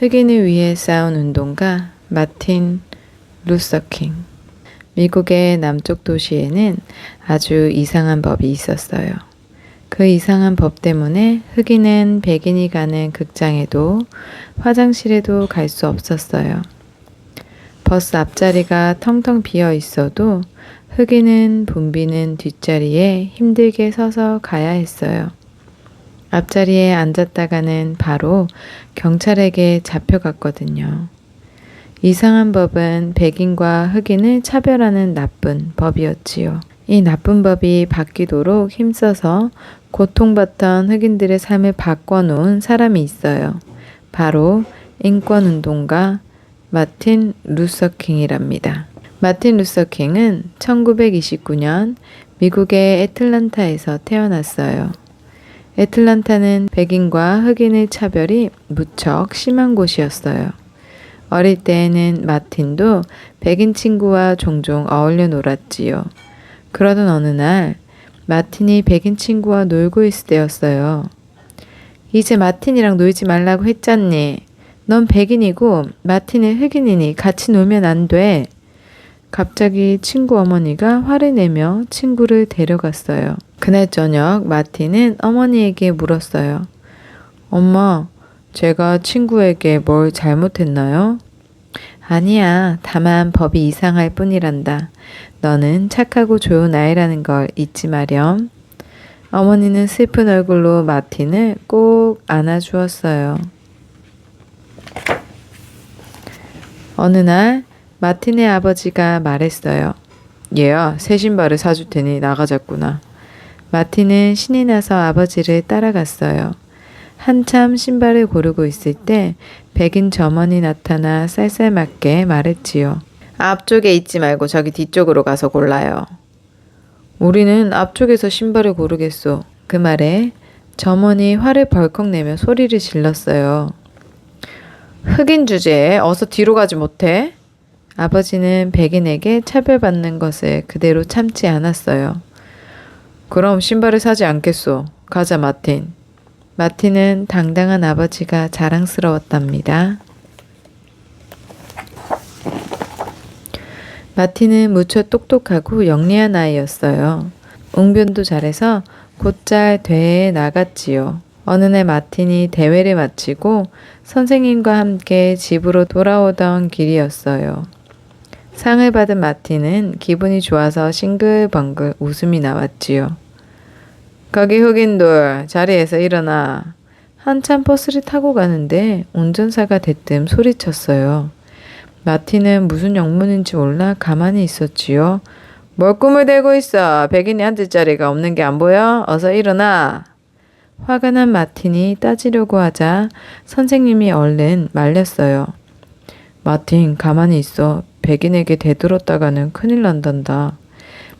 흑인을 위해 싸운 운동가 마틴 루서킹. 미국의 남쪽 도시에는 아주 이상한 법이 있었어요. 그 이상한 법 때문에 흑인은 백인이 가는 극장에도 화장실에도 갈 수 없었어요. 버스 앞자리가 텅텅 비어 있어도 흑인은 붐비는 뒷자리에 힘들게 서서 가야 했어요. 앞자리에 앉았다가는 바로 경찰에게 잡혀갔거든요. 이상한 법은 백인과 흑인을 차별하는 나쁜 법이었지요. 이 나쁜 법이 바뀌도록 힘써서 고통받던 흑인들의 삶을 바꿔놓은 사람이 있어요. 바로 인권운동가 마틴 루서킹이랍니다. 마틴 루서킹은 1929년 미국의 애틀란타에서 태어났어요. 애틀란타는 백인과 흑인의 차별이 무척 심한 곳이었어요. 어릴 때에는 마틴도 백인 친구와 종종 어울려 놀았지요. 그러던 어느 날 마틴이 백인 친구와 놀고 있을 때였어요. 이제 마틴이랑 놀지 말라고 했잖니. 넌 백인이고 마틴은 흑인이니 같이 놀면 안 돼. 갑자기 친구 어머니가 화를 내며 친구를 데려갔어요. 그날 저녁 마틴은 어머니에게 물었어요. 엄마, 제가 친구에게 뭘 잘못했나요? 아니야, 다만 법이 이상할 뿐이란다. 너는 착하고 좋은 아이라는 걸 잊지 마렴. 어머니는 슬픈 얼굴로 마틴을 꼭 안아주었어요. 어느 날 마틴의 아버지가 말했어요. 얘야, 새 신발을 사줄 테니 나가자꾸나. 마틴은 신이 나서 아버지를 따라갔어요. 한참 신발을 고르고 있을 때 백인 점원이 나타나 쌀쌀맞게 말했지요. 앞쪽에 있지 말고 저기 뒤쪽으로 가서 골라요. 우리는 앞쪽에서 신발을 고르겠소. 그 말에 점원이 화를 벌컥 내며 소리를 질렀어요. 흑인 주제에 어서 뒤로 가지 못해? 아버지는 백인에게 차별받는 것을 그대로 참지 않았어요. 그럼 신발을 사지 않겠소. 가자, 마틴. 마틴은 당당한 아버지가 자랑스러웠답니다. 마틴은 무척 똑똑하고 영리한 아이였어요. 웅변도 잘해서 곧잘 대회에 나갔지요. 어느 날 마틴이 대회를 마치고 선생님과 함께 집으로 돌아오던 길이었어요. 상을 받은 마틴은 기분이 좋아서 싱글벙글 웃음이 나왔지요. 거기 흑인들 자리에서 일어나. 한참 버스를 타고 가는데 운전사가 대뜸 소리쳤어요. 마틴은 무슨 영문인지 몰라 가만히 있었지요. 뭘 꿈을 대고 있어. 백인이 앉을 자리가 없는 게 안 보여? 어서 일어나. 화가 난 마틴이 따지려고 하자 선생님이 얼른 말렸어요. 마틴, 가만히 있어. 백인에게 대들었다가는 큰일 난단다.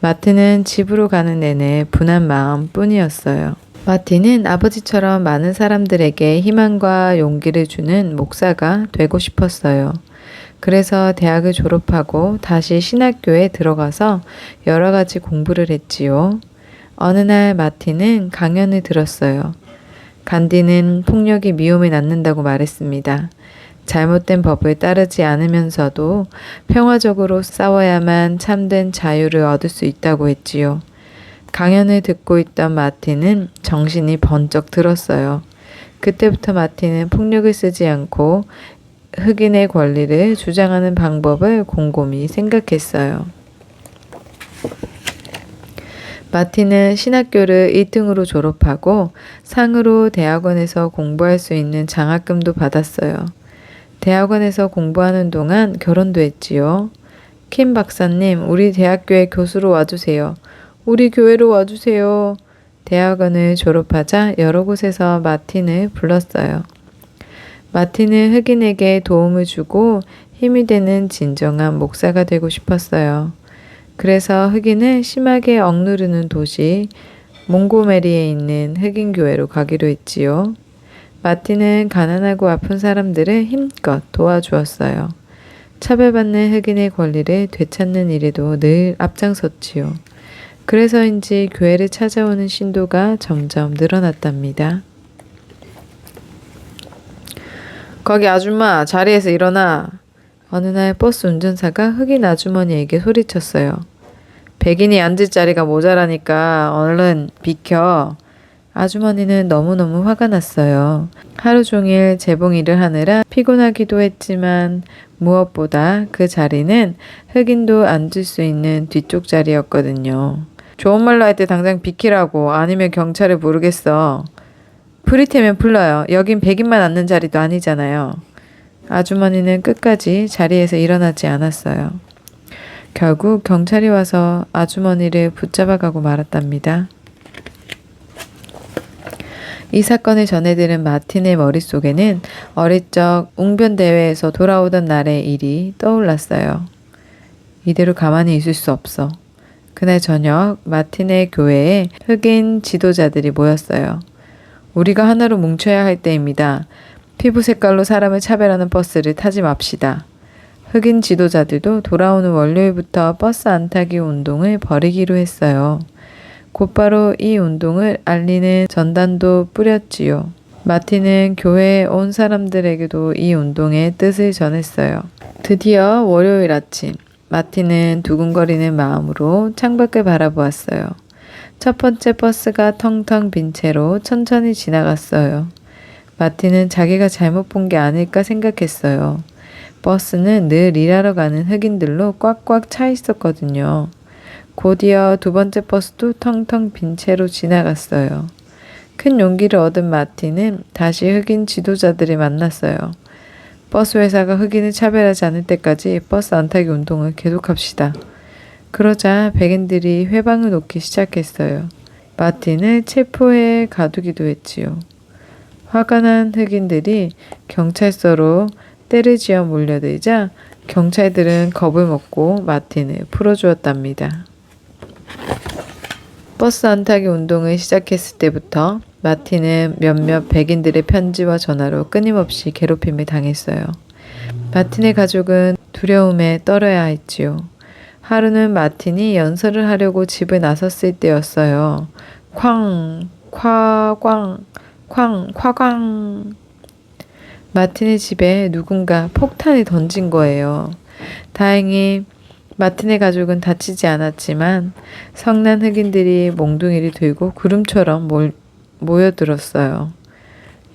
마틴은 집으로 가는 내내 분한 마음뿐이었어요. 마틴은 아버지처럼 많은 사람들에게 희망과 용기를 주는 목사가 되고 싶었어요. 그래서 대학을 졸업하고 다시 신학교에 들어가서 여러 가지 공부를 했지요. 어느 날 마틴은 강연을 들었어요. 간디는 폭력이 미움을 낳는다고 말했습니다. 잘못된 법을 따르지 않으면서도 평화적으로 싸워야만 참된 자유를 얻을 수 있다고 했지요. 강연을 듣고 있던 마틴은 정신이 번쩍 들었어요. 그때부터 마틴은 폭력을 쓰지 않고 흑인의 권리를 주장하는 방법을 곰곰이 생각했어요. 마틴은 신학교를 1등으로 졸업하고 상으로 대학원에서 공부할 수 있는 장학금도 받았어요. 대학원에서 공부하는 동안 결혼도 했지요. 킴 박사님, 우리 대학교에 교수로 와주세요. 우리 교회로 와주세요. 대학원을 졸업하자 여러 곳에서 마틴을 불렀어요. 마틴은 흑인에게 도움을 주고 힘이 되는 진정한 목사가 되고 싶었어요. 그래서 흑인을 심하게 억누르는 도시 몽고메리에 있는 흑인 교회로 가기로 했지요. 마틴은 가난하고 아픈 사람들을 힘껏 도와주었어요. 차별받는 흑인의 권리를 되찾는 일에도 늘 앞장섰지요. 그래서인지 교회를 찾아오는 신도가 점점 늘어났답니다. 거기 아줌마 자리에서 일어나. 어느 날 버스 운전사가 흑인 아주머니에게 소리쳤어요. 백인이 앉을 자리가 모자라니까 얼른 비켜. 아주머니는 너무너무 화가 났어요. 하루 종일 재봉 일을 하느라 피곤하기도 했지만 무엇보다 그 자리는 흑인도 앉을 수 있는 뒤쪽 자리였거든요. 좋은 말로 할 때 당장 비키라고. 아니면 경찰을 부르겠어. 프리테면 불러요. 여긴 백인만 앉는 자리도 아니잖아요. 아주머니는 끝까지 자리에서 일어나지 않았어요. 결국 경찰이 와서 아주머니를 붙잡아가고 말았답니다. 이 사건을 전해들은 마틴의 머릿속에는 어릴 적 웅변대회에서 돌아오던 날의 일이 떠올랐어요. 이대로 가만히 있을 수 없어. 그날 저녁 마틴의 교회에 흑인 지도자들이 모였어요. 우리가 하나로 뭉쳐야 할 때입니다. 피부 색깔로 사람을 차별하는 버스를 타지 맙시다. 흑인 지도자들도 돌아오는 월요일부터 버스 안 타기 운동을 벌이기로 했어요. 곧바로 이 운동을 알리는 전단도 뿌렸지요. 마틴은 교회에 온 사람들에게도 이 운동의 뜻을 전했어요. 드디어 월요일 아침, 마틴은 두근거리는 마음으로 창밖을 바라보았어요. 첫 번째 버스가 텅텅 빈 채로 천천히 지나갔어요. 마틴은 자기가 잘못 본 게 아닐까 생각했어요. 버스는 늘 일하러 가는 흑인들로 꽉꽉 차 있었거든요. 곧이어 두 번째 버스도 텅텅 빈 채로 지나갔어요. 큰 용기를 얻은 마틴은 다시 흑인 지도자들을 만났어요. 버스 회사가 흑인을 차별하지 않을 때까지 버스 안 타기 운동을 계속합시다. 그러자 백인들이 회방을 놓기 시작했어요. 마틴을 체포해 가두기도 했지요. 화가 난 흑인들이 경찰서로 떼를 지어 몰려들자 경찰들은 겁을 먹고 마틴을 풀어주었답니다. 버스 안 타기 운동을 시작했을 때부터 마틴은 몇몇 백인들의 편지와 전화로 끊임없이 괴롭힘을 당했어요. 마틴의 가족은 두려움에 떨어야 했지요. 하루는 마틴이 연설을 하려고 집을 나섰을 때였어요. 쾅, 쾅, 쾅. 마틴의 집에 누군가 폭탄을 던진 거예요. 다행히 마틴의 가족은 다치지 않았지만 성난 흑인들이 몽둥이를 들고 구름처럼 모여들었어요.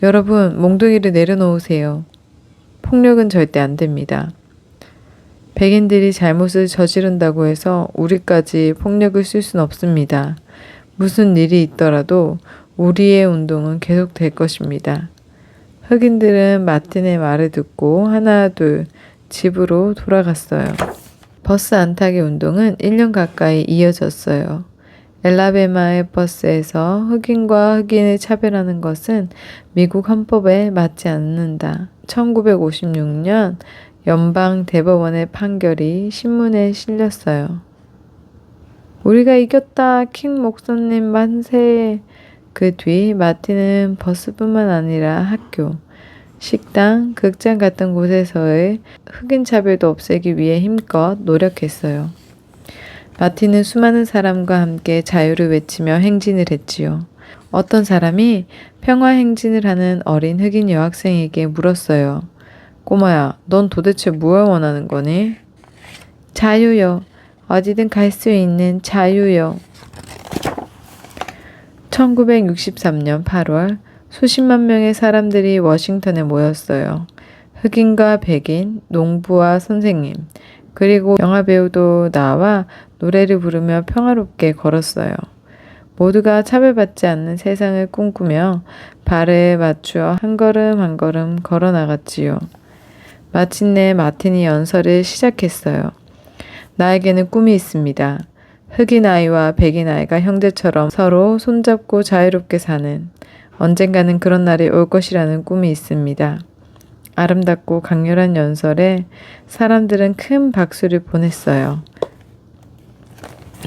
여러분, 몽둥이를 내려놓으세요. 폭력은 절대 안 됩니다. 백인들이 잘못을 저지른다고 해서 우리까지 폭력을 쓸 수는 없습니다. 무슨 일이 있더라도 우리의 운동은 계속될 것입니다. 흑인들은 마틴의 말을 듣고 하나 둘 집으로 돌아갔어요. 버스 안 타기 운동은 1년 가까이 이어졌어요. 엘라베마의 버스에서 흑인과 흑인을 차별하는 것은 미국 헌법에 맞지 않는다. 1956년 연방 대법원의 판결이 신문에 실렸어요. 우리가 이겼다. 킹 목사님 만세. 그 뒤 마틴은 버스뿐만 아니라 학교, 식당, 극장 같은 곳에서의 흑인 차별도 없애기 위해 힘껏 노력했어요. 마틴은 수많은 사람과 함께 자유를 외치며 행진을 했지요. 어떤 사람이 평화 행진을 하는 어린 흑인 여학생에게 물었어요. 꼬마야, 넌 도대체 무엇을 원하는 거니? 자유요. 어디든 갈 수 있는 자유요. 1963년 8월 수십만 명의 사람들이 워싱턴에 모였어요. 흑인과 백인, 농부와 선생님, 그리고 영화배우도 나와 노래를 부르며 평화롭게 걸었어요. 모두가 차별받지 않는 세상을 꿈꾸며 발을 맞추어 한 걸음 한 걸음 걸어 나갔지요. 마침내 마틴이 연설을 시작했어요. 나에게는 꿈이 있습니다. 흑인 아이와 백인 아이가 형제처럼 서로 손잡고 자유롭게 사는 언젠가는 그런 날이 올 것이라는 꿈이 있습니다. 아름답고 강렬한 연설에 사람들은 큰 박수를 보냈어요.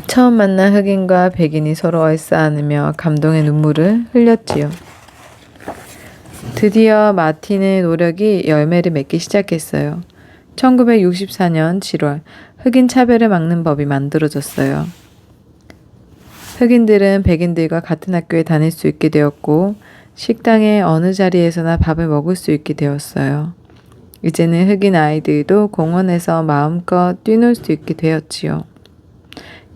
처음 만난 흑인과 백인이 서로 얼싸안으며 감동의 눈물을 흘렸지요. 드디어 마틴의 노력이 열매를 맺기 시작했어요. 1964년 7월 흑인 차별을 막는 법이 만들어졌어요. 흑인들은 백인들과 같은 학교에 다닐 수 있게 되었고 식당의 어느 자리에서나 밥을 먹을 수 있게 되었어요. 이제는 흑인 아이들도 공원에서 마음껏 뛰놀 수 있게 되었지요.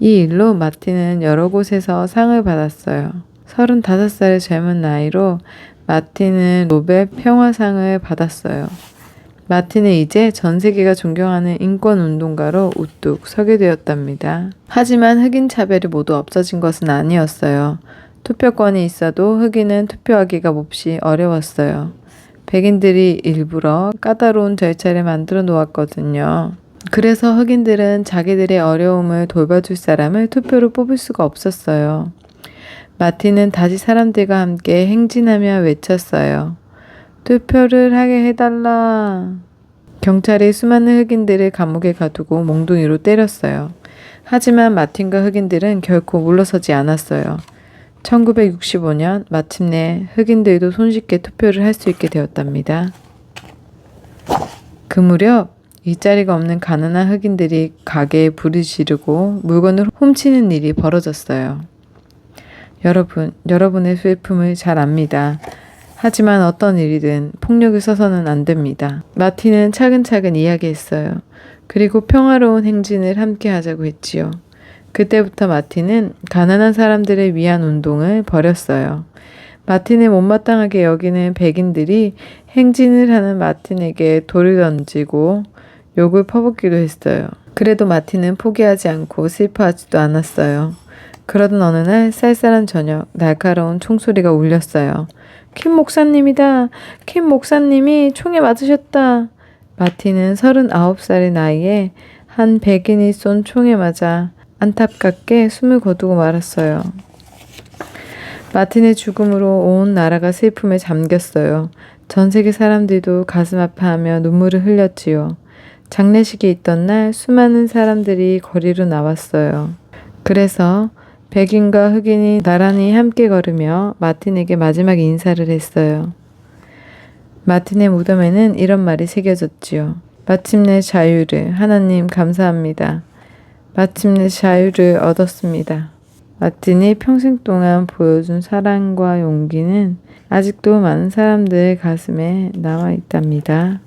이 일로 마틴은 여러 곳에서 상을 받았어요. 35살의 젊은 나이로 마틴은 노벨 평화상을 받았어요. 마틴은 이제 전 세계가 존경하는 인권운동가로 우뚝 서게 되었답니다. 하지만 흑인 차별이 모두 없어진 것은 아니었어요. 투표권이 있어도 흑인은 투표하기가 몹시 어려웠어요. 백인들이 일부러 까다로운 절차를 만들어 놓았거든요. 그래서 흑인들은 자기들의 어려움을 돌봐줄 사람을 투표로 뽑을 수가 없었어요. 마틴은 다시 사람들과 함께 행진하며 외쳤어요. 투표를 하게 해달라. 경찰이 수많은 흑인들을 감옥에 가두고 몽둥이로 때렸어요. 하지만 마틴과 흑인들은 결코 물러서지 않았어요. 1965년 마침내 흑인들도 손쉽게 투표를 할 수 있게 되었답니다. 그 무렵 일자리가 없는 가난한 흑인들이 가게에 불을 지르고 물건을 훔치는 일이 벌어졌어요. 여러분의 슬픔을 잘 압니다. 하지만 어떤 일이든 폭력을 써서는 안 됩니다. 마틴은 차근차근 이야기했어요. 그리고 평화로운 행진을 함께 하자고 했지요. 그때부터 마틴은 가난한 사람들을 위한 운동을 벌였어요. 마틴을 못마땅하게 여기는 백인들이 행진을 하는 마틴에게 돌을 던지고 욕을 퍼붓기도 했어요. 그래도 마틴은 포기하지 않고 슬퍼하지도 않았어요. 그러던 어느 날 쌀쌀한 저녁 날카로운 총소리가 울렸어요. 킴 목사님이다. 킴 목사님이 총에 맞으셨다. 마틴은 39살의 나이에 한 백인이 쏜 총에 맞아 안타깝게 숨을 거두고 말았어요. 마틴의 죽음으로 온 나라가 슬픔에 잠겼어요. 전 세계 사람들도 가슴 아파하며 눈물을 흘렸지요. 장례식이 있던 날 수많은 사람들이 거리로 나왔어요. 그래서 백인과 흑인이 나란히 함께 걸으며 마틴에게 마지막 인사를 했어요. 마틴의 무덤에는 이런 말이 새겨졌지요. 마침내 자유를, 하나님 감사합니다. 마침내 자유를 얻었습니다. 마틴이 평생 동안 보여준 사랑과 용기는 아직도 많은 사람들의 가슴에 남아 있답니다.